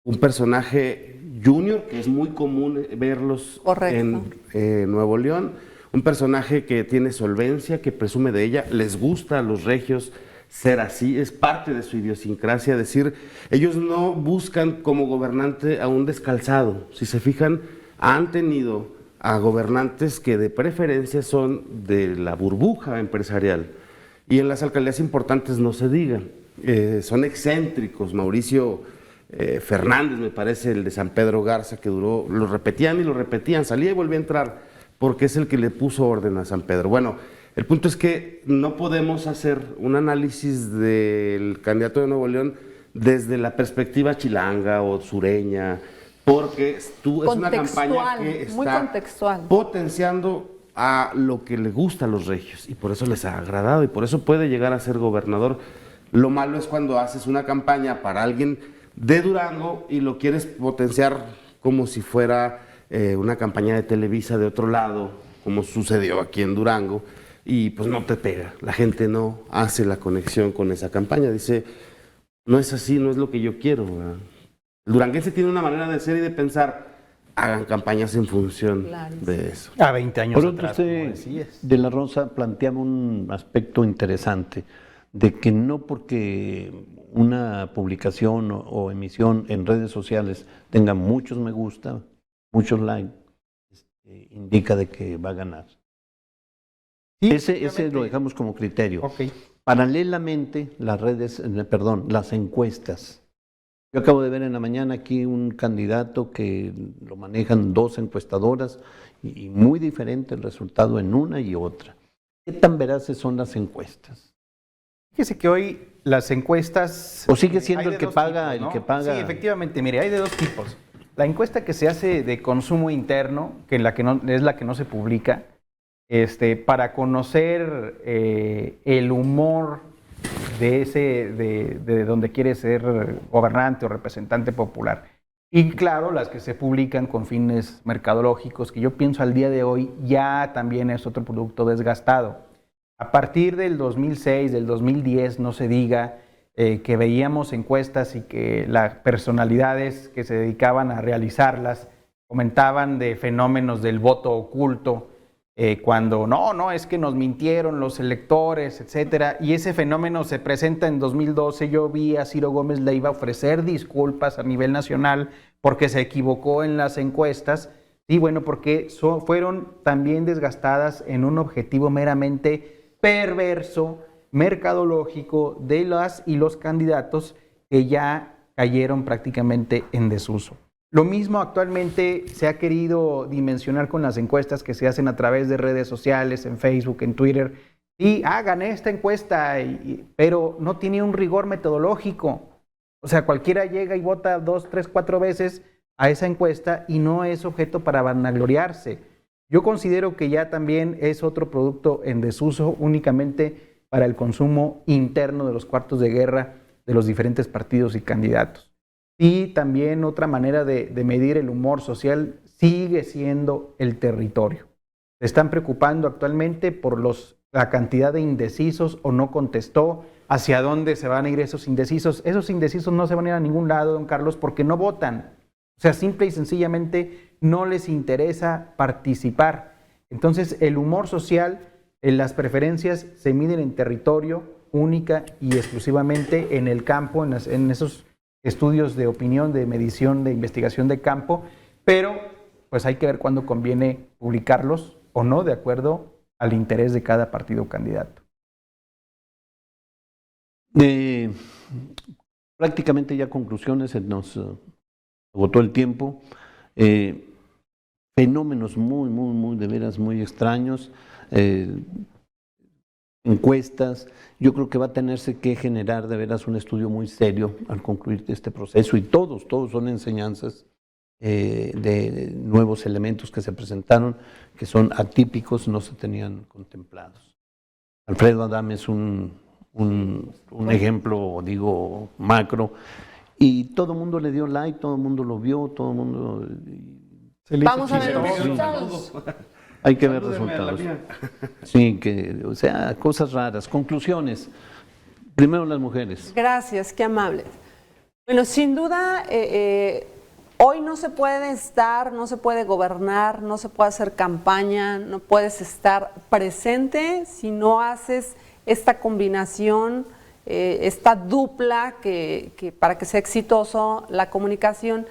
Un personaje junior, que es muy común verlos en Nuevo León, un personaje que tiene solvencia, que presume de ella, les gusta a los regios ser así, es parte de su idiosincrasia. Decir, ellos no buscan como gobernante a un descalzado. Si se fijan, han tenido a gobernantes que de preferencia son de la burbuja empresarial, y en las alcaldías importantes no se digan. Son excéntricos. Mauricio Fernández, me parece, el de San Pedro Garza, que duró, lo repetían y lo repetían, salía y volvía a entrar, porque es el que le puso orden a San Pedro. Bueno, el punto es que no podemos hacer un análisis del candidato de Nuevo León desde la perspectiva chilanga o sureña, porque es una campaña que está potenciando a lo que le gusta a los regios, y por eso les ha agradado, y por eso puede llegar a ser gobernador Lo malo es cuando haces una campaña para alguien de Durango y lo quieres potenciar como si fuera una campaña de Televisa de otro lado, como sucedió aquí en Durango, y pues no te pega. La gente no hace la conexión con esa campaña. Dice, no es así, no es lo que yo quiero, ¿verdad? El duranguense tiene una manera de ser y de pensar, hagan campañas en función de eso. A 20 años Por otro, atrás, como usted decías. de la Rosa planteaba un aspecto interesante, de que no porque una publicación o emisión en redes sociales tenga muchos me gusta, muchos likes, indica de que va a ganar. Sí, Ese lo dejamos como criterio. Ok. Paralelamente, las encuestas. Yo acabo de ver en la mañana aquí un candidato que lo manejan 2 encuestadoras y muy diferente el resultado en una y otra. ¿Qué tan veraces son las encuestas? Fíjese que hoy las encuestas... ¿O sigue siendo hay de el que dos paga, tipos, ¿no? el que paga? Sí, efectivamente, mire, hay de 2 tipos. La encuesta que se hace de consumo interno, que es la que no se publica, para conocer el humor de donde quiere ser gobernante o representante popular. Y claro, las que se publican con fines mercadológicos, que yo pienso al día de hoy ya también es otro producto desgastado. A partir del 2006, del 2010, no se diga que veíamos encuestas y que las personalidades que se dedicaban a realizarlas comentaban de fenómenos del voto oculto, cuando no, es que nos mintieron los electores, etcétera, y ese fenómeno se presenta en 2012. Yo vi a Ciro Gómez Leiva ofrecer disculpas a nivel nacional porque se equivocó en las encuestas, y bueno, porque fueron también desgastadas en un objetivo meramente perverso, mercadológico de las y los candidatos que ya cayeron prácticamente en desuso. Lo mismo actualmente se ha querido dimensionar con las encuestas que se hacen a través de redes sociales, en Facebook, en Twitter. Y gané esta encuesta, pero no tiene un rigor metodológico. O sea, cualquiera llega y vota 2, 3, 4 veces a esa encuesta y no es objeto para vanagloriarse. Yo considero que ya también es otro producto en desuso únicamente para el consumo interno de los cuartos de guerra de los diferentes partidos y candidatos. Y también otra manera de medir el humor social sigue siendo el territorio. Se están preocupando actualmente por la cantidad de indecisos o no contestó, hacia dónde se van a ir esos indecisos. Esos indecisos no se van a ir a ningún lado, don Carlos, porque no votan. O sea, simple y sencillamente no les interesa participar. Entonces, el humor social, las preferencias se miden en territorio, única y exclusivamente en el campo, en esos estudios de opinión, de medición, de investigación de campo, pero pues hay que ver cuándo conviene publicarlos o no, de acuerdo al interés de cada partido candidato. Prácticamente ya conclusiones, se nos agotó el tiempo. Fenómenos muy de veras muy extraños. Encuestas, yo creo que va a tenerse que generar de veras un estudio muy serio al concluir este proceso, y todos son enseñanzas de nuevos elementos que se presentaron, que son atípicos, no se tenían contemplados. Alfredo Adame es un ejemplo, digo, macro, y todo el mundo le dio like, todo el mundo lo vio, todo el mundo... Vamos a ver los resultados. Hay que ver resultados. Sí, o sea, cosas raras. Conclusiones. Primero las mujeres. Gracias, qué amables. Bueno, sin duda, hoy no se puede no se puede gobernar, no se puede hacer campaña, no puedes estar presente si no haces esta combinación, esta dupla que para que sea exitoso la comunicación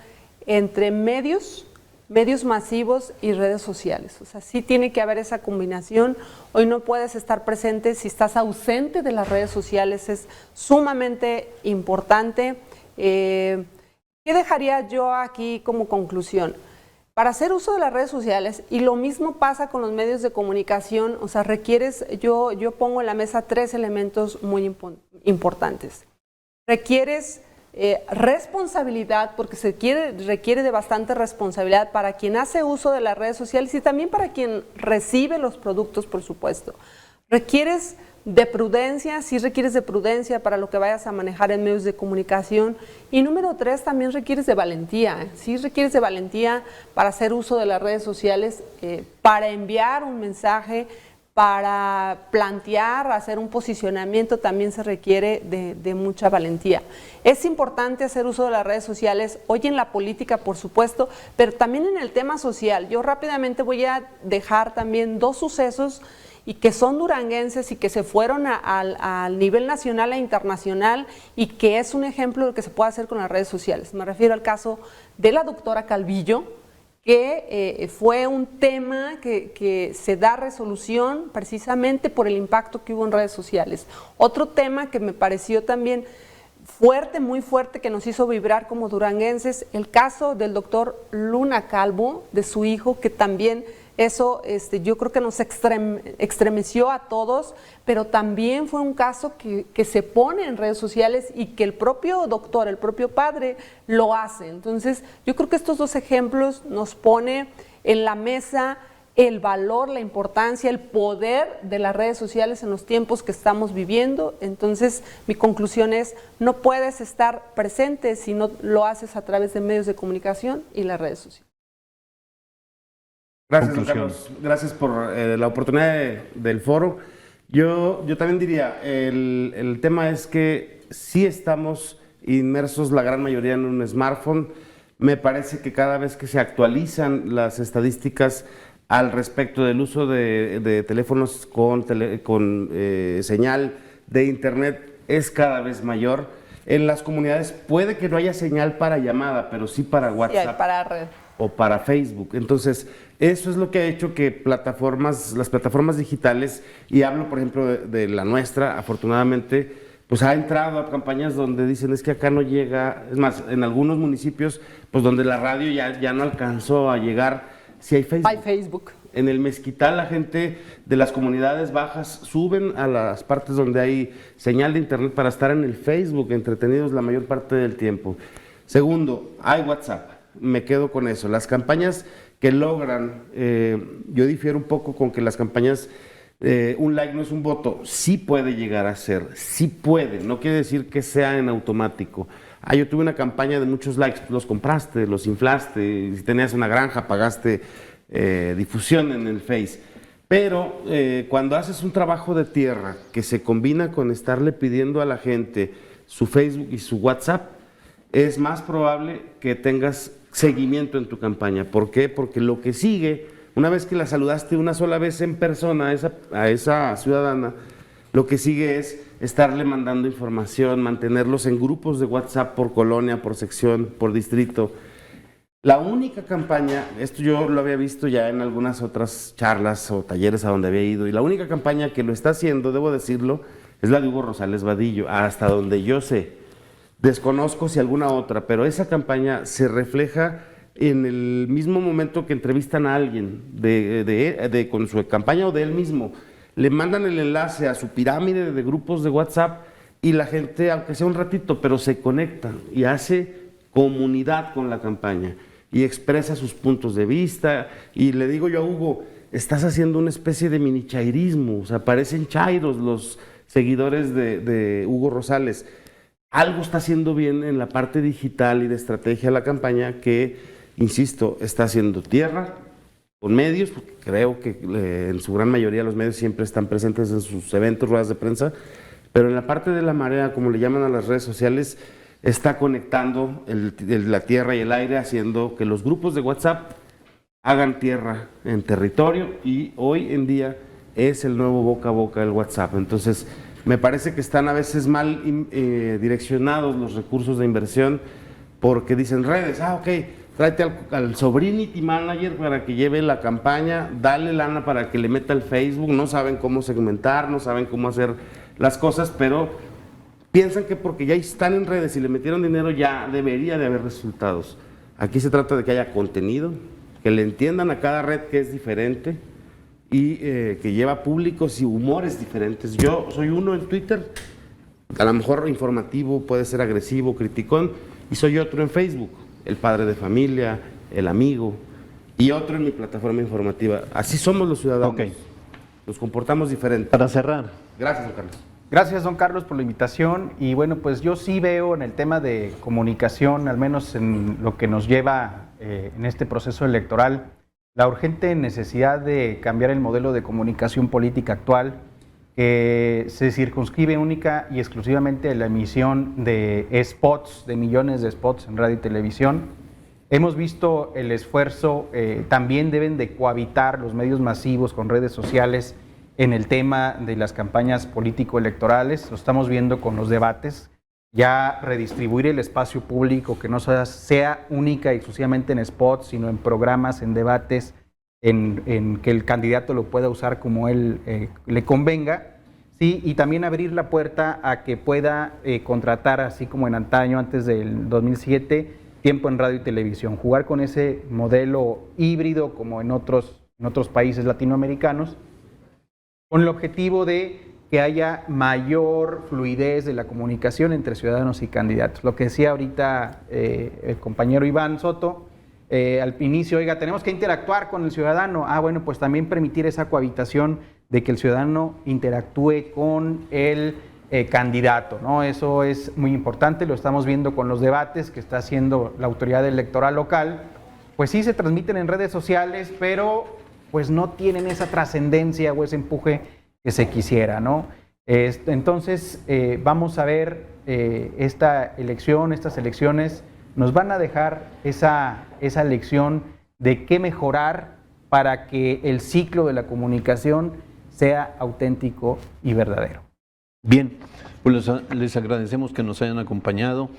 entre medios masivos y redes sociales. O sea, sí tiene que haber esa combinación. Hoy no puedes estar presente si estás ausente de las redes sociales, es sumamente importante. ¿Qué dejaría yo aquí como conclusión? Para hacer uso de las redes sociales, y lo mismo pasa con los medios de comunicación, o sea, yo pongo en la mesa 3 elementos muy importantes. Requieres responsabilidad, porque requiere de bastante responsabilidad para quien hace uso de las redes sociales y también para quien recibe los productos, por supuesto. Requieres de prudencia, sí requieres de prudencia para lo que vayas a manejar en medios de comunicación. Y número 3, también requieres de valentía, sí requieres de valentía para hacer uso de las redes sociales, para enviar un mensaje, para plantear, hacer un posicionamiento, también se requiere de mucha valentía. Es importante hacer uso de las redes sociales, hoy en la política, por supuesto, pero también en el tema social. Yo rápidamente voy a dejar también 2 sucesos y que son duranguenses y que se fueron al nivel nacional e internacional y que es un ejemplo de lo que se puede hacer con las redes sociales. Me refiero al caso de la doctora Calvillo, que fue un tema que se da resolución precisamente por el impacto que hubo en redes sociales. Otro tema que me pareció también fuerte, muy fuerte, que nos hizo vibrar como duranguenses, el caso del doctor Luna Calvo, de su hijo, que también eso yo creo que nos estremeció a todos, pero también fue un caso que se pone en redes sociales y que el propio doctor, el propio padre lo hace. Entonces yo creo que estos 2 ejemplos nos pone en la mesa el valor, la importancia, el poder de las redes sociales en los tiempos que estamos viviendo. Entonces mi conclusión es, no puedes estar presente si no lo haces a través de medios de comunicación y las redes sociales. Gracias, don Carlos. Gracias por la oportunidad del foro. Yo también diría, el tema es que sí estamos inmersos la gran mayoría en un smartphone. Me parece que cada vez que se actualizan las estadísticas al respecto del uso de teléfonos con señal de internet es cada vez mayor. En las comunidades puede que no haya señal para llamada, pero sí para WhatsApp. Sí, para red. O para Facebook. Entonces, eso es lo que ha hecho que las plataformas digitales, y hablo por ejemplo de la nuestra, afortunadamente, pues ha entrado a campañas donde dicen es que acá no llega, es más, en algunos municipios, pues donde la radio ya no alcanzó a llegar, sí hay Facebook. Hay Facebook. En el Mezquital la gente de las comunidades bajas suben a las partes donde hay señal de internet para estar en el Facebook, entretenidos la mayor parte del tiempo. Segundo, hay WhatsApp. Me quedo con eso. Las campañas que logran, yo difiero un poco con que las campañas, un like no es un voto, sí puede llegar a ser, sí puede, no quiere decir que sea en automático. Yo tuve una campaña de muchos likes, los compraste, los inflaste, si tenías una granja pagaste difusión en el Face. Pero cuando haces un trabajo de tierra que se combina con estarle pidiendo a la gente su Facebook y su WhatsApp, es más probable que tengas seguimiento en tu campaña. ¿Por qué? Porque lo que sigue, una vez que la saludaste una sola vez en persona a esa ciudadana, lo que sigue es estarle mandando información, mantenerlos en grupos de WhatsApp por colonia, por sección, por distrito. La única campaña, esto yo lo había visto ya en algunas otras charlas o talleres a donde había ido, y la única campaña que lo está haciendo, debo decirlo, es la de Hugo Rosales Vadillo, hasta donde yo sé. Desconozco si alguna otra, pero esa campaña se refleja en el mismo momento que entrevistan a alguien con su campaña o de él mismo. Le mandan el enlace a su pirámide de grupos de WhatsApp y la gente, aunque sea un ratito, pero se conecta y hace comunidad con la campaña y expresa sus puntos de vista. Y le digo yo a Hugo, estás haciendo una especie de mini chairismo, o sea, parecen chairos los seguidores de Hugo Rosales. Algo está haciendo bien en la parte digital y de estrategia de la campaña que, insisto, está haciendo tierra con medios, porque creo que en su gran mayoría los medios siempre están presentes en sus eventos, ruedas de prensa, pero en la parte de la marea, como le llaman a las redes sociales, está conectando la tierra y el aire, haciendo que los grupos de WhatsApp hagan tierra en territorio, y hoy en día es el nuevo boca a boca del WhatsApp. Entonces, me parece que están a veces mal direccionados los recursos de inversión, porque dicen redes, ok, tráete al sobrinity manager para que lleve la campaña, dale lana para que le meta el Facebook, no saben cómo segmentar, no saben cómo hacer las cosas, pero piensan que porque ya están en redes y le metieron dinero ya debería de haber resultados. Aquí se trata de que haya contenido, que le entiendan a cada red que es diferente, y que lleva públicos y humores diferentes. Yo soy uno en Twitter, a lo mejor informativo, puede ser agresivo, criticón, y soy otro en Facebook, el padre de familia, el amigo, y otro en mi plataforma informativa. Así somos los ciudadanos. Okay. nos comportamos diferente. Para cerrar, Gracias, don Carlos. Gracias, don Carlos, por la invitación. Y bueno, pues yo sí veo en el tema de comunicación, al menos en lo que nos lleva en este proceso electoral, la urgente necesidad de cambiar el modelo de comunicación política actual, que se circunscribe única y exclusivamente a la emisión de spots, de millones de spots en radio y televisión. Hemos visto el esfuerzo, también deben de cohabitar los medios masivos con redes sociales en el tema de las campañas político-electorales. Lo estamos viendo con los debates, ya redistribuir el espacio público, que no sea única y exclusivamente en spots, sino en programas, en debates, en que el candidato lo pueda usar como él le convenga, sí, y también abrir la puerta a que pueda contratar, así como en antaño, antes del 2007, tiempo en radio y televisión, jugar con ese modelo híbrido como en otros países latinoamericanos, con el objetivo de que haya mayor fluidez de la comunicación entre ciudadanos y candidatos. Lo que decía ahorita el compañero Iván Soto, al inicio, oiga, tenemos que interactuar con el ciudadano. Bueno, pues también permitir esa cohabitación de que el ciudadano interactúe con el candidato, ¿no? Eso es muy importante, lo estamos viendo con los debates que está haciendo la autoridad electoral local. Pues sí se transmiten en redes sociales, pero pues no tienen esa trascendencia o ese empuje que se quisiera, ¿no? Entonces, vamos a ver esta elección, estas elecciones nos van a dejar esa lección de qué mejorar para que el ciclo de la comunicación sea auténtico y verdadero. bien, pues les agradecemos que nos hayan acompañado.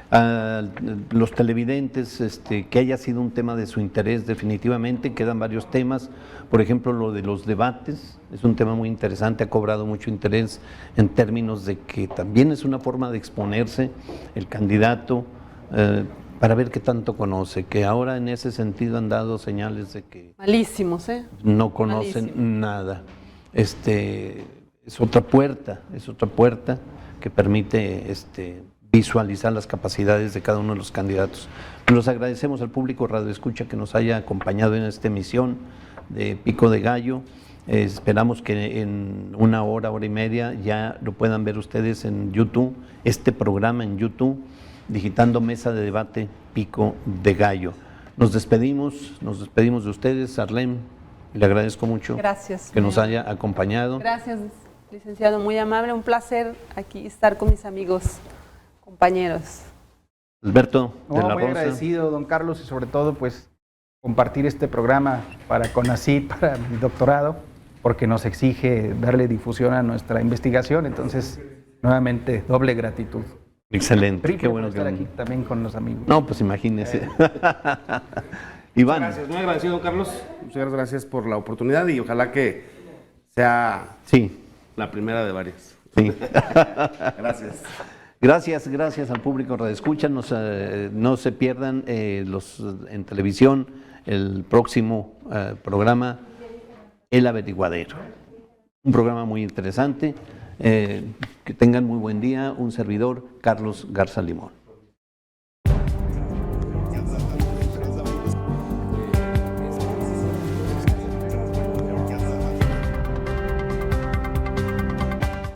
A los televidentes, que haya sido un tema de su interés, definitivamente quedan varios temas, por ejemplo lo de los debates, es un tema muy interesante, ha cobrado mucho interés en términos de que también es una forma de exponerse el candidato para ver qué tanto conoce, que ahora en ese sentido han dado señales de que Malísimos, no conocen nada. Es otra puerta que permite visualizar las capacidades de cada uno de los candidatos. Los agradecemos al público Radio Escucha que nos haya acompañado en esta emisión de Pico de Gallo. Esperamos que en una hora y media ya lo puedan ver ustedes en YouTube, este programa en YouTube, digitando Mesa de Debate Pico de Gallo. Nos despedimos de ustedes, Arlene, le agradezco mucho. Gracias. Que nos haya acompañado. Gracias, licenciado, muy amable, un placer aquí estar con mis amigos, compañeros. Alberto de la Muy Rosa. agradecido, don Carlos, y sobre todo, pues, compartir este programa para CONACYT, para mi doctorado, porque nos exige darle difusión a nuestra investigación. Entonces, nuevamente, doble gratitud. Excelente, Triple qué bueno por estar que... aquí también con los amigos. No, pues imagínese. Iván. Gracias, muy agradecido, don Carlos. Muchas gracias por la oportunidad y ojalá que sea Sí, la primera de varias. sí. Gracias. Gracias al público Radio Escucha. No se pierdan en televisión el próximo programa El Averiguadero. Un programa muy interesante. Que tengan muy buen día. Un servidor, Carlos Garza Limón.